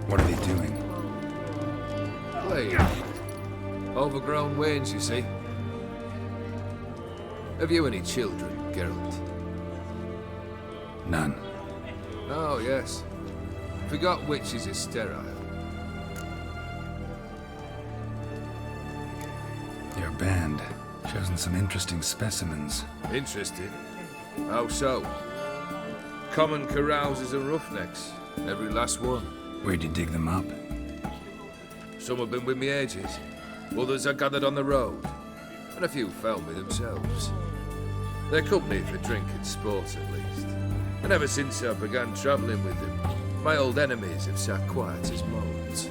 What are they doing? Playing. Overgrown wains, you see. Have you any children, Geralt? None. Oh, yes. Forgot witches is sterile. Your band. Chosen some interesting specimens. Interested? How so? Common carousers and roughnecks. Every last one. Where'd you dig them up? Some have been with me ages. Others I gathered on the road. And a few found me themselves. They're company for drink and sport, at least. And ever since I began travelling with them, my old enemies have sat quiet as moles.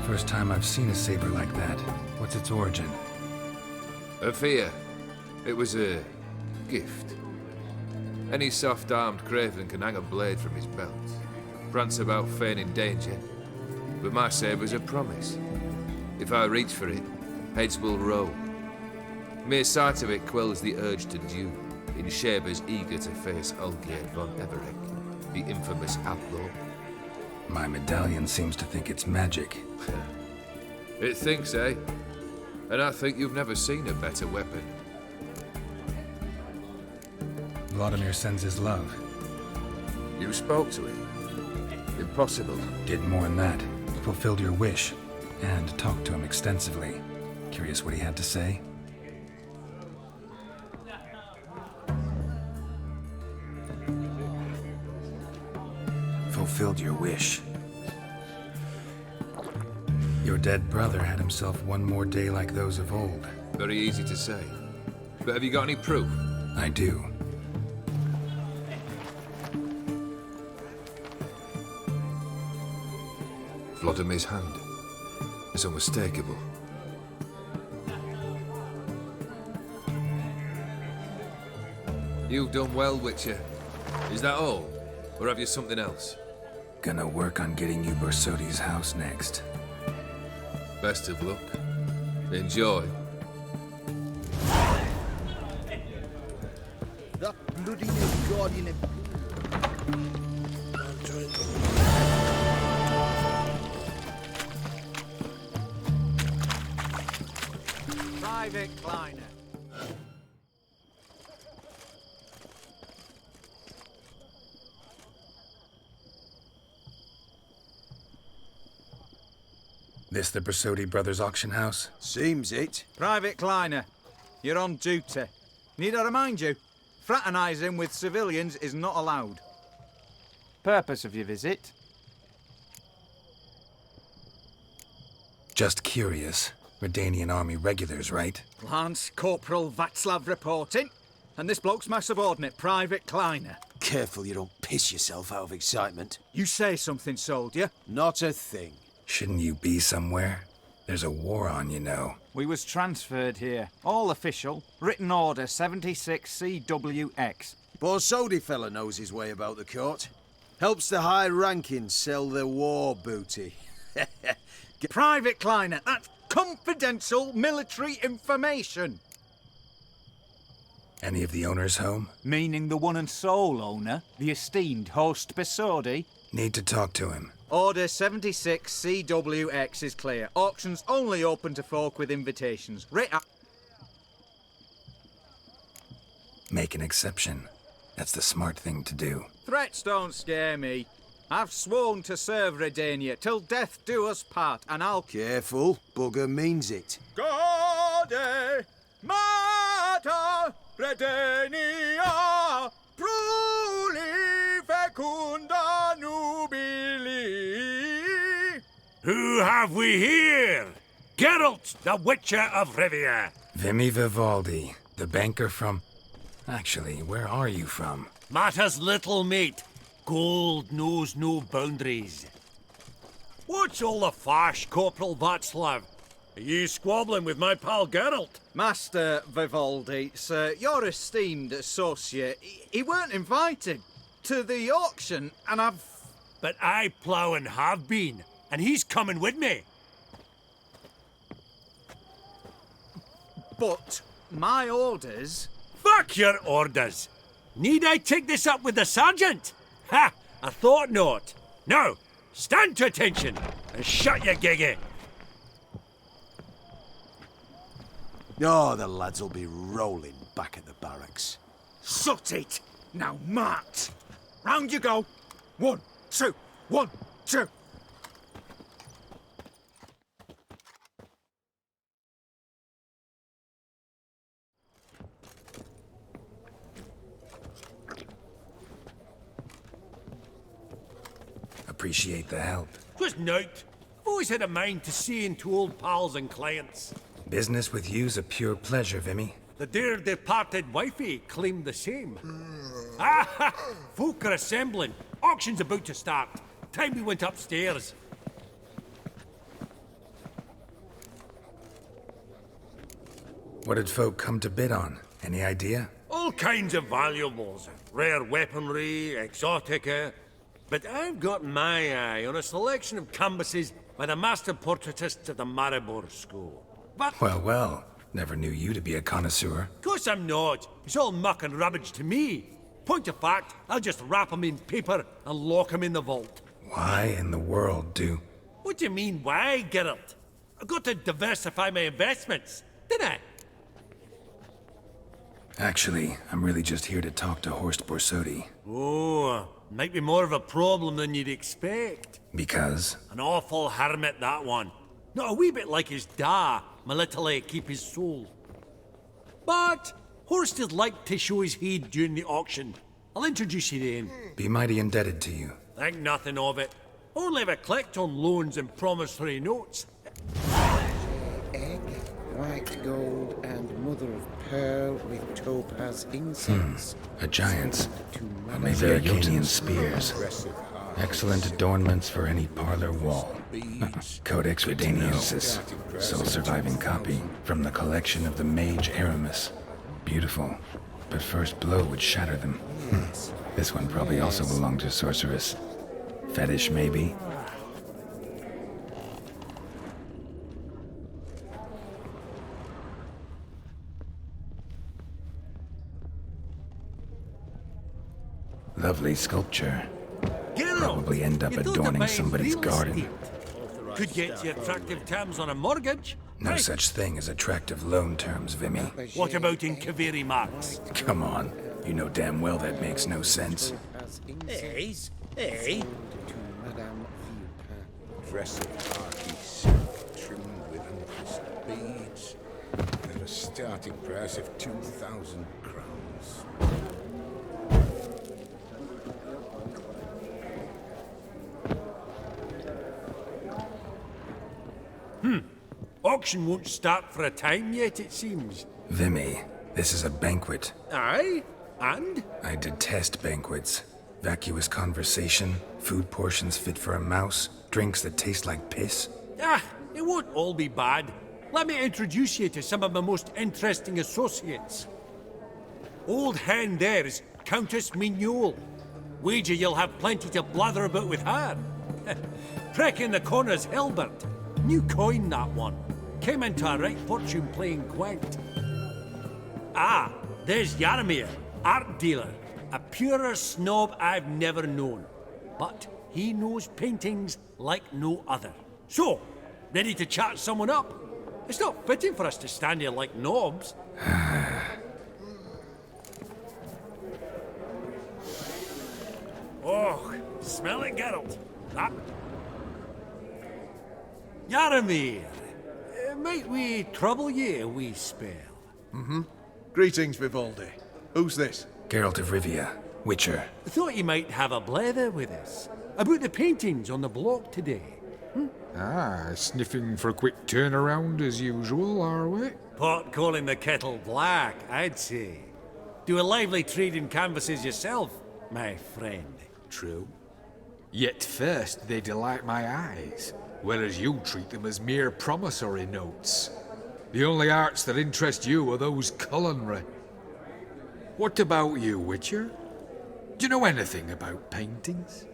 First time I've seen a saber like that. What's its origin? A fear. It was a gift. Any soft-armed craven can hang a blade from his belt, prance about feigning danger. But my saber's a promise. If I reach for it, heads will roll. Mere sight of it quells the urge to duel, in Shabers eager to face Olgierd von Everec, the infamous outlaw. My medallion seems to think it's magic. It thinks, eh? And I think you've never seen a better weapon. Vladimir sends his love. You spoke to him? Impossible. Did more than that. Fulfilled your wish. And talked to him extensively. Curious what he had to say? Fulfilled your wish. Your dead brother had himself one more day like those of old. Very easy to say. But have you got any proof? I do. Vladimir's hand. It's unmistakable. You've done well, Witcher. Is that all? Or have you something else? Gonna work on getting you Borsodi's house next. Best of luck. Enjoy. That bloody guardian. Private Kleiner. This the Borsodi brothers' auction house? Seems it. Private Kleiner, you're on duty. Need I remind you, fraternising with civilians is not allowed. Purpose of your visit? Just curious. Redanian army regulars, right? Lance Corporal Václav reporting. And this bloke's my subordinate, Private Kleiner. Careful you don't piss yourself out of excitement. You say something, soldier. Not a thing. Shouldn't you be somewhere? There's a war on, you know. We was transferred here. All official. Written order 76 CWX. Borsodi fella knows his way about the court. Helps the high rankings sell their war booty. Private Kleiner, that's confidential military information. Any of the owners home? Meaning the one and sole owner, the esteemed host Borsodi? Need to talk to him. Order 76 CWX is clear. Auctions only open to folk with invitations. Make an exception. That's the smart thing to do. Threats don't scare me. I've sworn to serve Redania till death do us part, and I'll... Careful, bugger means it. Gode Mater Redania Pruli Fecunda Nubili. Who have we here? Geralt, the Witcher of Rivia. Vimy Vivaldi, the banker from... Actually, where are you from? Matters little, mate. Gold knows no boundaries. What's all the fash, Corporal Václav? Are you squabbling with my pal Geralt? Master Vivaldi, sir, your esteemed associate, he weren't invited to the auction, and I've... But I plough and have been, and he's coming with me. But my orders Fuck your orders. Need I take this up with the sergeant? Ha! I thought not. Now, stand to attention and shut your giggy. Oh, the lads will be rolling back at the barracks. Sort it! Now march! Round you go! 1, 2, 1, 2! Appreciate the help. Twas nowt. I've always had a mind to see into old pals and clients. Business with you's a pure pleasure, Vimy. The dear departed wifey claimed the same. Ah! Folk are assembling. Auction's about to start. Time we went upstairs. What did folk come to bid on? Any idea? All kinds of valuables. Rare weaponry, exotica. But I've got my eye on a selection of canvases by the master portraitists of the Maribor School. But, Well, well. Never knew you to be a connoisseur. of course I'm not. It's all muck and rubbish to me. Point of fact, I'll just wrap 'em in paper and lock 'em in the vault. Why in the world do... What do you mean, why, Geralt? I've got to diversify my investments, didn't I? Actually, I'm really just here to talk to HoS Borsodi. Oh, might be more of a problem than you'd expect. Because? An awful hermit, that one. Not a wee bit like his da, my little keep his soul. But HoS did like to show his head during the auction. I'll introduce you to him. Be mighty indebted to you. Think nothing of it. Only ever collect on loans and promissory notes. Egg, white gold, and mother of pearl with topaz incense. A giant's. To Maybe Arcanian spears. Excellent adornments for any parlor wall. Codex Redeniosus, sole surviving copy from the collection of the mage Aramis. Beautiful, but first blow would shatter them. This one probably also belonged to sorceress. Fetish, maybe? Lovely sculpture. Geralt, Probably end up you thought adorning of buying somebody's real garden. estate. Could get you attractive terms on a mortgage. No Right. such thing as attractive loan terms, Vimy. What about in Kaveri marks? Come on. You know damn well that makes no sense. Hey, hey. To Madame Villepin, dress of khaki silk trimmed with amethyst beads, at a starting price of 2,000 crowns. Auction won't start for a time yet, it seems. Vimy, this is a banquet. Aye? And? I detest banquets. Vacuous conversation, food portions fit for a mouse, drinks that taste like piss. Ah, it won't all be bad. Let me introduce you to some of my most interesting associates. Old hen there is Countess Mignole. Wager you'll have plenty to blather about with her. Prick in the corner's Hilbert. New coin, that one. Came into a right fortune playing quaint. Ah, there's Yarmir, art dealer. A purer snob I've never known. But he knows paintings like no other. So, ready to chat someone up? It's not fitting for us to stand here like knobs. Oh, smell it, Geralt. That. Yaramir, might we trouble ye a wee spell? Greetings, Vivaldi. Who's this? Geralt of Rivia, Witcher. Thought you might have a blether with us. About the paintings on the block today. Ah, sniffing for a quick turnaround as usual, are we? Pot calling the kettle black, I'd say. Do a lively trade in canvases yourself, my friend. True. Yet first they delight my eyes, whereas you treat them as mere promissory notes. The only arts that interest you are those culinary. What about you, Witcher? Do you know anything about paintings?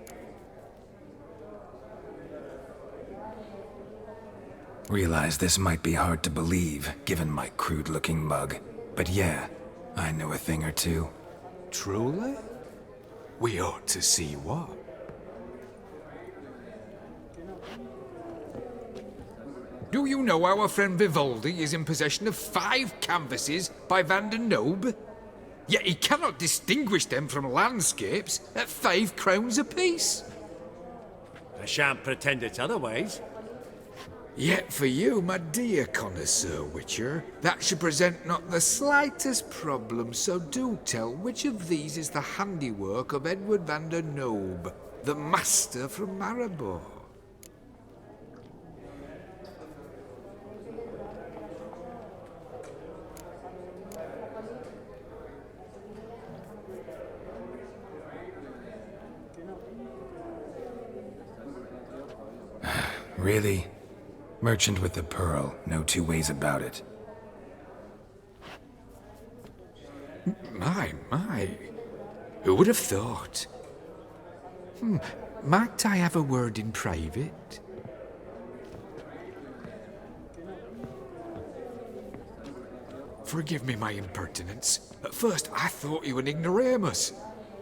Realize this might be hard to believe, given my crude-looking mug. But yeah, I know a thing or two. Truly? We ought to see what. Do you know our friend Vivaldi is in possession of 5 canvases by Van der Nobe? Yet he cannot distinguish them from landscapes at 5 crowns apiece. I shan't pretend it's otherwise. Yet for you, my dear connoisseur Witcher, that should present not the slightest problem, so do tell which of these is the handiwork of Edward van der Nobe, the master from Maribor. Really? Merchant with the pearl, no 2 ways about it. My. Who would have thought? Might I have a word in private? Forgive me my impertinence. At first I thought you an ignoramus.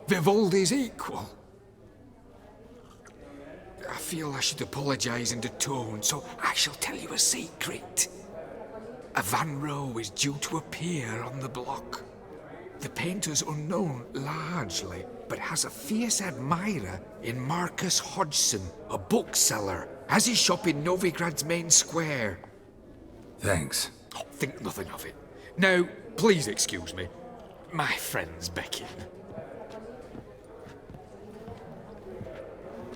Vivaldi's equal. I feel I should apologise in tone, so I shall tell you a secret. A Van Row is due to appear on the block. The painter's unknown largely, but has a fierce admirer in Marcus Hodgson, a bookseller, has his shop in Novigrad's main square. Thanks. Oh, think nothing of it. Now, please excuse me. My friends beckon.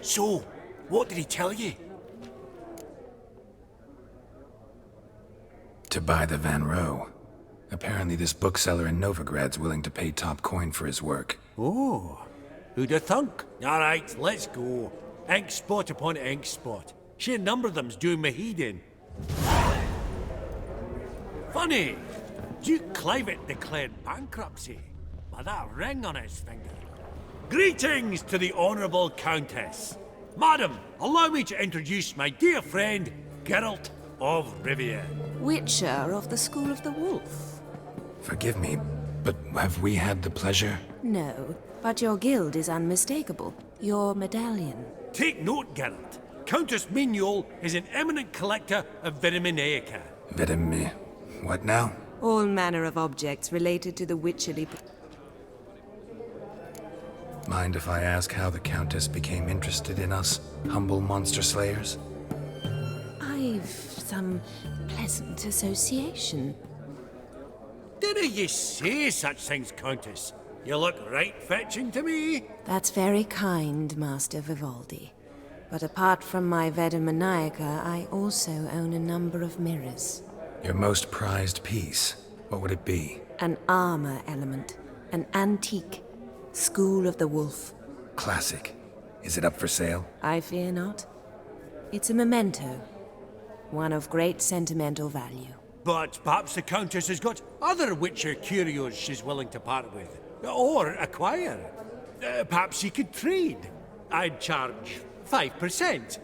So, what did he tell you? To buy the Van Row. Apparently this bookseller in Novigrad's willing to pay top coin for his work. Oh, who'd have thunk? All right, let's go. Ink spot upon ink spot. Sheer number of them's doing me heed in. Funny, Duke Clivet declared bankruptcy by that ring on his finger. Greetings to the Honourable Countess. Madam, allow me to introduce my dear friend, Geralt of Rivia. Witcher of the School of the Wolf. Forgive me, but have we had the pleasure? No, but your guild is unmistakable. Your medallion. Take note, Geralt. Countess Mignol is an eminent collector of Vitaminaica. What now? All manner of objects related to the witcherly... Mind if I ask how the Countess became interested in us, humble monster slayers? I've some pleasant association. Dinna ye say such things, Countess? You look right fetching to me. That's very kind, Master Vivaldi. But apart from my Vitaminaica, I also own a number of mirrors. Your most prized piece, what would it be? An armor element. An antique. School of the Wolf. Classic. Is it up for sale? I fear not. It's a memento. One of great sentimental value. But perhaps the Countess has got other Witcher curios she's willing to part with. Or acquire. Perhaps she could trade. I'd charge 5%.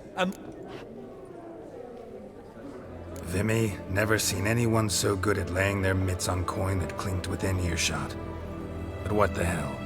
Vimy, never seen anyone so good at laying their mitts on coin that clinked within earshot. But what the hell?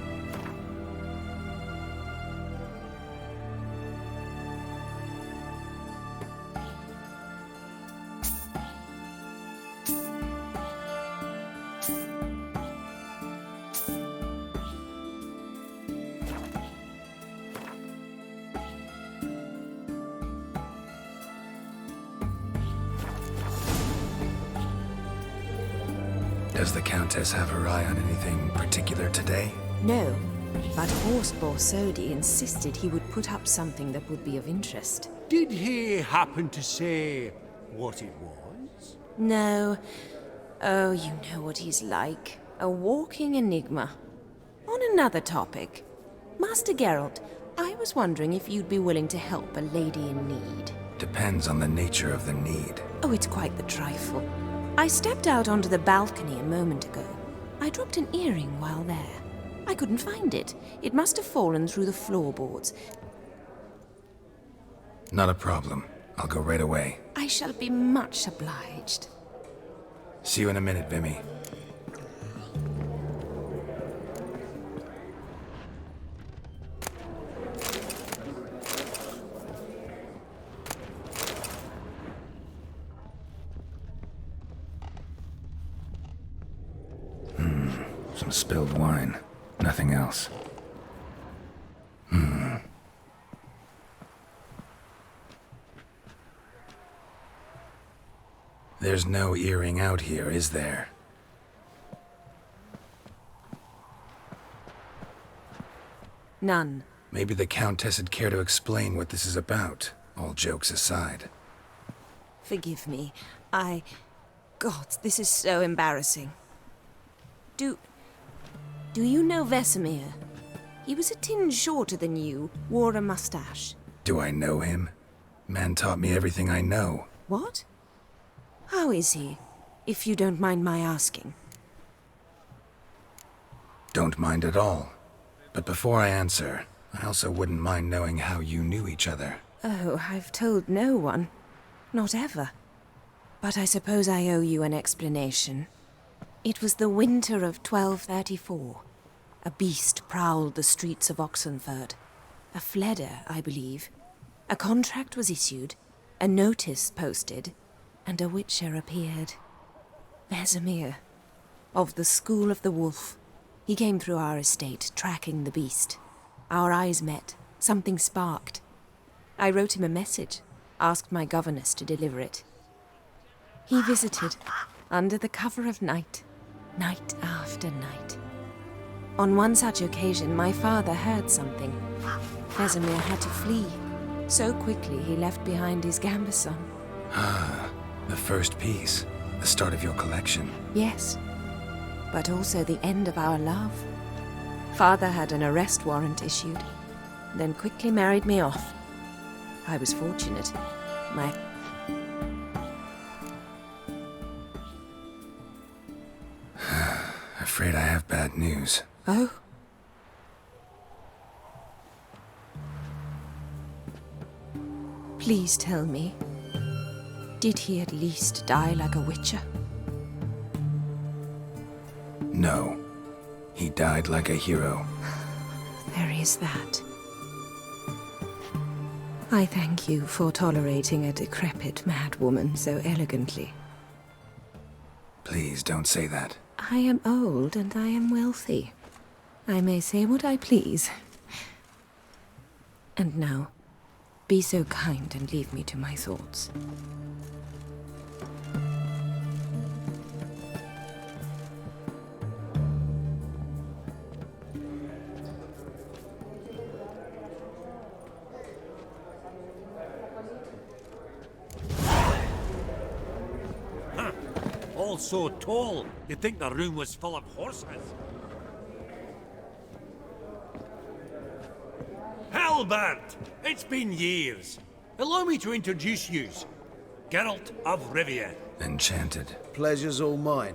Does the Countess have her eye on anything particular today? No, but HoS Borsodi insisted he would put up something that would be of interest. Did he happen to say what it was? No. Oh, you know what he's like. A walking enigma. On another topic. Master Geralt, I was wondering if you'd be willing to help a lady in need. Depends on the nature of the need. Oh, it's quite the trifle. I stepped out onto the balcony a moment ago. I dropped an earring while there. I couldn't find it. It must have fallen through the floorboards. Not a problem. I'll go right away. I shall be much obliged. See you in a minute, Vimy. Some spilled wine. Nothing else. There's no earring out here, is there? None. Maybe the Countess would care to explain what this is about, all jokes aside. Forgive me. God, this is so embarrassing. Do you know Vesemir? He was a tinge shorter than you, wore a mustache. Do I know him? Man taught me everything I know. What? How is he, if you don't mind my asking? Don't mind at all. But before I answer, I also wouldn't mind knowing how you knew each other. Oh, I've told no one. Not ever. But I suppose I owe you an explanation. It was the winter of 1234. A beast prowled the streets of Oxenford. A fledder, I believe. A contract was issued, a notice posted, and a witcher appeared. Vesemir, of the School of the Wolf. He came through our estate, tracking the beast. Our eyes met. Something sparked. I wrote him a message, asked my governess to deliver it. He visited, under the cover of night, night after night. On one such occasion, my father heard something. Vesemir had to flee. So quickly he left behind his gambeson. Ah, the first piece. The start of your collection. Yes, but also the end of our love. Father had an arrest warrant issued, then quickly married me off. I was fortunate. Afraid I have bad news. Oh? Please tell me, did he at least die like a witcher? No. He died like a hero. There is that. I thank you for tolerating a decrepit madwoman so elegantly. Please don't say that. I am old and I am wealthy. I may say what I please. And now, be so kind and leave me to my thoughts. All so tall, you'd think the room was full of horses. Halbert! It's been years. Allow me to introduce yous. Geralt of Rivia. Enchanted. Pleasure's all mine.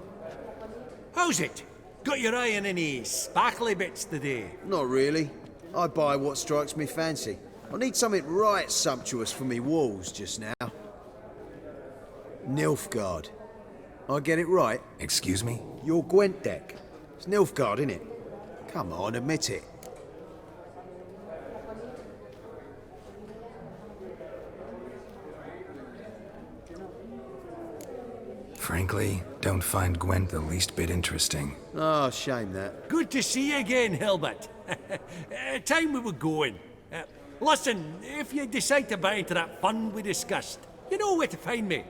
How's it? Got your eye on any sparkly bits today? Not really. I buy what strikes me fancy. I need something right sumptuous for me walls just now. Nilfgaard. I get it right? Excuse me? Your Gwent deck. It's Nilfgaard, innit? Come on, admit it. Frankly, don't find Gwent the least bit interesting. Oh, shame that. Good to see you again, Hilbert. Time we were going. Listen, if you decide to buy into that fund we discussed, you know where to find me.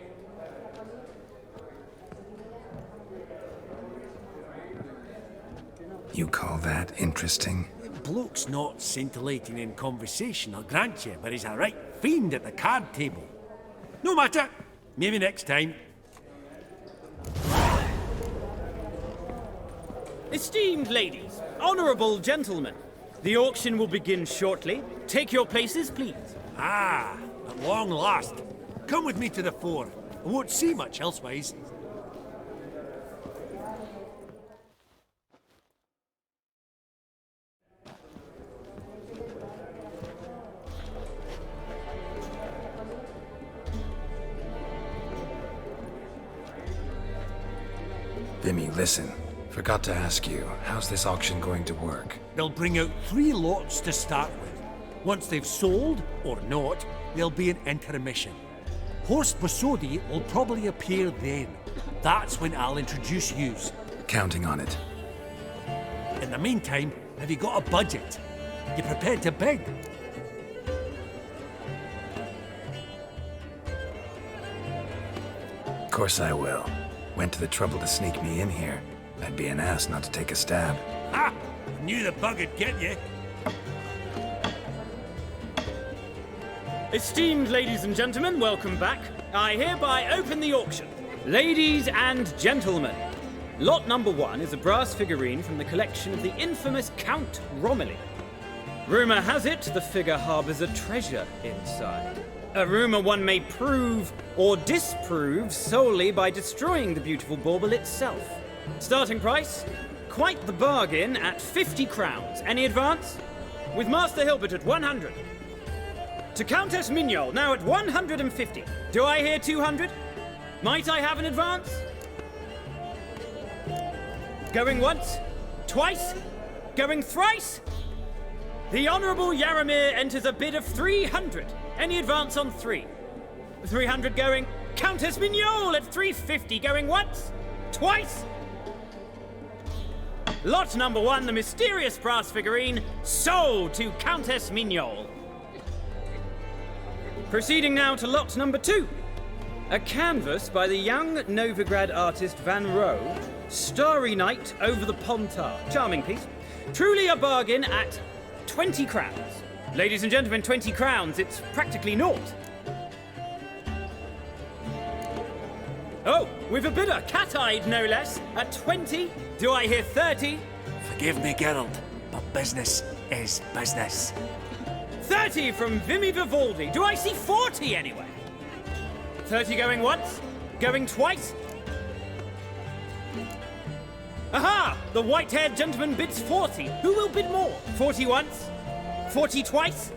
You call that interesting? Bloke's not scintillating in conversation, I'll grant you, but he's a right fiend at the card table. No matter. Maybe next time. Esteemed ladies, honorable gentlemen, the auction will begin shortly. Take your places, please. Ah, at long last. Come with me to the fore. I won't see much elsewise. Vimy, listen. Forgot to ask you, how's this auction going to work? They'll bring out 3 lots to start with. Once they've sold, or not, there'll be an intermission. HoS Borsodi will probably appear then. That's when I'll introduce yous. Counting on it. In the meantime, have you got a budget? You prepared to beg? Of course I will. Went to the trouble to sneak me in here. I'd be an ass not to take a stab. Ha! Knew the bug would get you. Esteemed ladies and gentlemen, welcome back. I hereby open the auction. Ladies and gentlemen, lot number 1 is a brass figurine from the collection of the infamous Count Romilly. Rumour has it the figure harbours a treasure inside. A rumour one may prove or disprove solely by destroying the beautiful bauble itself. Starting price? Quite the bargain at 50 crowns. Any advance? With Master Hilbert at 100. To Countess Mignol, now at 150. Do I hear 200? Might I have an advance? Going once? Twice? Going thrice? The Honourable Yaramir enters a bid of 300. Any advance on 3? 300 going. Countess Mignol at 350. Going once? Twice? Lot number 1, the mysterious brass figurine, sold to Countess Mignol. Proceeding now to lot number 2. A canvas by the young Novigrad artist Van Rohe, Starry Night over the Pontar. Charming piece. Truly a bargain at 20 crowns. Ladies and gentlemen, 20 crowns, it's practically naught. Oh, we've a bidder, cat-eyed no less, at 20. Do I hear 30? Forgive me, Geralt, but business is business. 30 from Vimy Vivaldi. Do I see 40 anyway? 30 going once? Going twice? Aha! The white-haired gentleman bids 40. Who will bid more? 40 once? 40 twice?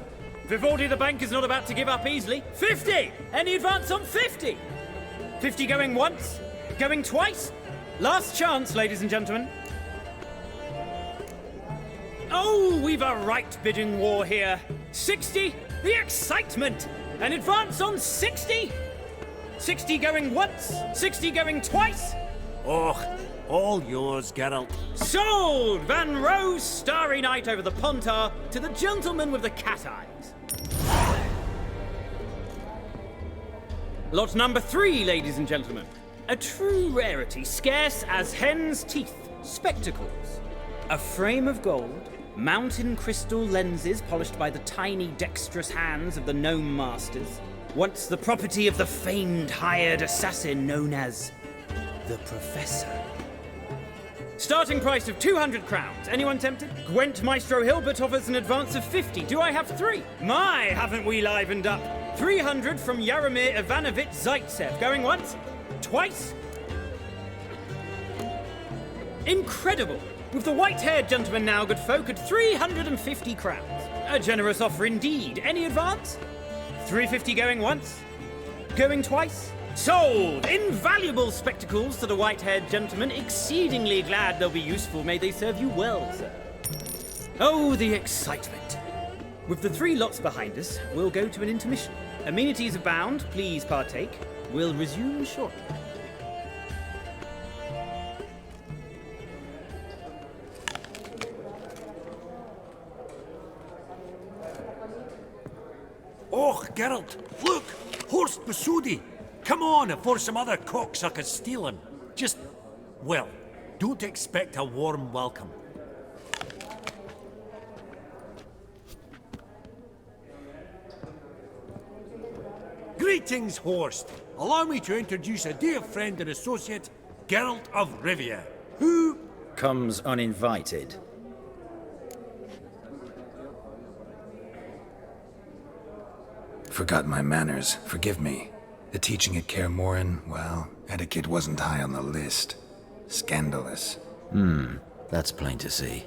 Vivaldi the bank is not about to give up easily. 50! Any advance on 50? 50 going once? Going twice? Last chance, ladies and gentlemen. Oh, we've a right bidding war here. 60? The excitement! An advance on 60? 60 going once? 60 going twice? Oh, all yours, Geralt. Sold! Van Rohe's Starry Night over the Pontar to the gentleman with the cat eyes. Lot number 3, ladies and gentlemen. A true rarity, scarce as hen's teeth. Spectacles. A frame of gold, mountain crystal lenses polished by the tiny, dexterous hands of the gnome masters. Once the property of the famed hired assassin known as the Professor. Starting price of 200 crowns. Anyone tempted? Gwent Maestro Hilbert offers an advance of 50. Do I have 3? My, haven't we livened up? 300 from Yaramir Ivanovich Zaitsev. Going once? Twice? Incredible! With the white-haired gentleman now, good folk, at 350 crowns. A generous offer indeed. Any advance? 350 going once? Going twice? Sold! Invaluable spectacles to the white-haired gentleman. Exceedingly glad they'll be useful. May they serve you well, sir. Oh, the excitement. With the 3 lots behind us, we'll go to an intermission. Amenities abound. Please partake. We'll resume shortly. Oh, Geralt, look! HoS Borsodi! Come on before some other cocksuckers steal him. Just, well, don't expect a warm welcome. Greetings, HoS. Allow me to introduce a dear friend and associate, Geralt of Rivia, who comes uninvited. Forgot my manners. Forgive me. The teaching at Kaer Morhen, well, etiquette wasn't high on the list. Scandalous. That's plain to see.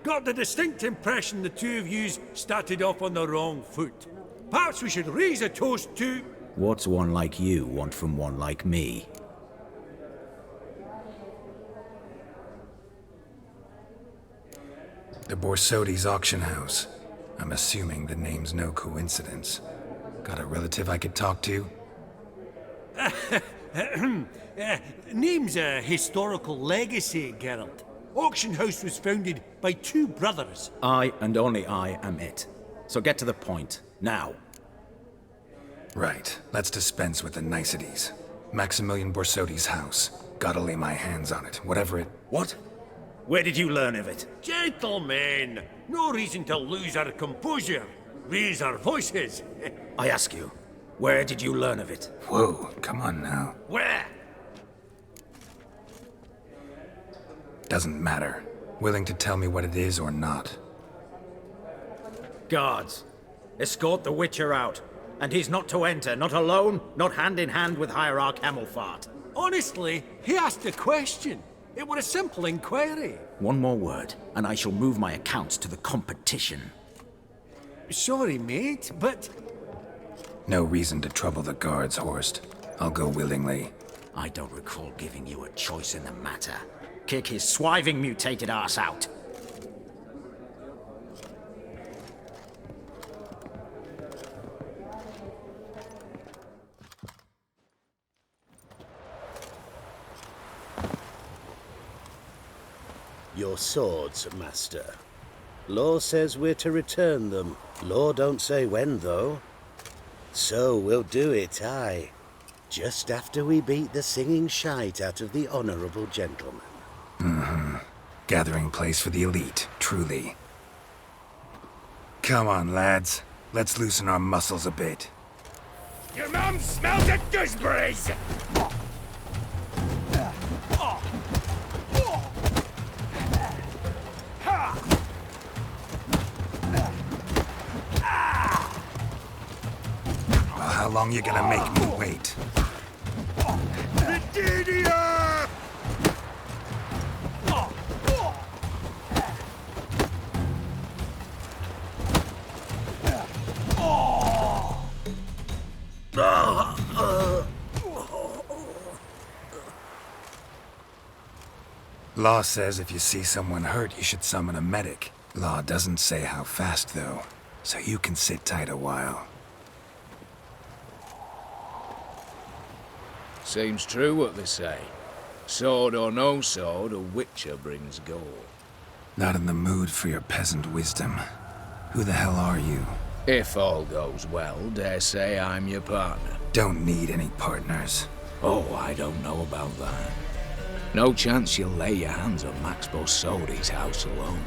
got the distinct impression the two of yous started off on the wrong foot. Perhaps we should raise a toast to... What's one like you want from one like me? The Borsodi's auction house. I'm assuming the name's no coincidence. Got a relative I could talk to? Name's a historical legacy, Geralt. Auction house was founded by two brothers. I and only I am it. So get to the point, now. Right, let's dispense with the niceties. Maximilian Borsodi's house. Gotta lay my hands on it, whatever it... What? Where did you learn of it? Gentlemen, no reason to lose our composure. Raise our voices. I ask you, where did you learn of it? Whoa, come on now. Where? Doesn't matter. Willing to tell me what it is or not. Guards, escort the Witcher out. And he's not to enter, not alone, not hand in hand with Hierarch Hamilfart. Honestly, he asked a question. It were a simple inquiry. One more word, and I shall move my accounts to the competition. Sorry, mate, but... No reason to trouble the guards, Horst. I'll go willingly. I don't recall giving you a choice in the matter. Kick his swiving mutated ass out. Your swords, master. Law says we're to return them. Law don't say when, though. So we'll do it, aye. Just after we beat the singing shite out of the honourable gentleman. Mm-hmm. Gathering place for the elite, truly. Come on, lads. Let's loosen our muscles a bit. Your mum smells of gooseberries! Well, how long you gonna make me wait? Law says if you see someone hurt, you should summon a medic. Law doesn't say how fast, though, so you can sit tight a while. Seems true what they say. Sword or no sword, a witcher brings gold. Not in the mood for your peasant wisdom. Who the hell are you? If all goes well, dare say I'm your partner. Don't need any partners. Oh, I don't know about that. No chance you'll lay your hands on Max Borsodi's house alone.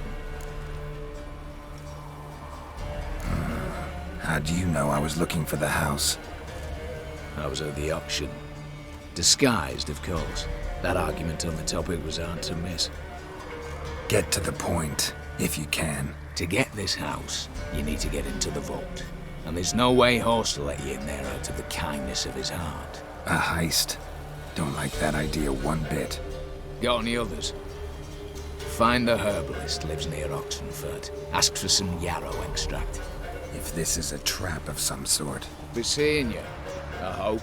How do you know I was looking for the house? I was at the auction. Disguised, of course. That argument on the topic was hard to miss. Get to the point, if you can. To get this house, you need to get into the vault. And there's no way HoS will let you in there out of the kindness of his heart. A heist? Don't like that idea one bit. Got any others? Find the herbalist, lives near Oxenfurt. Ask for some yarrow extract. If this is a trap of some sort. Be seeing you, I hope.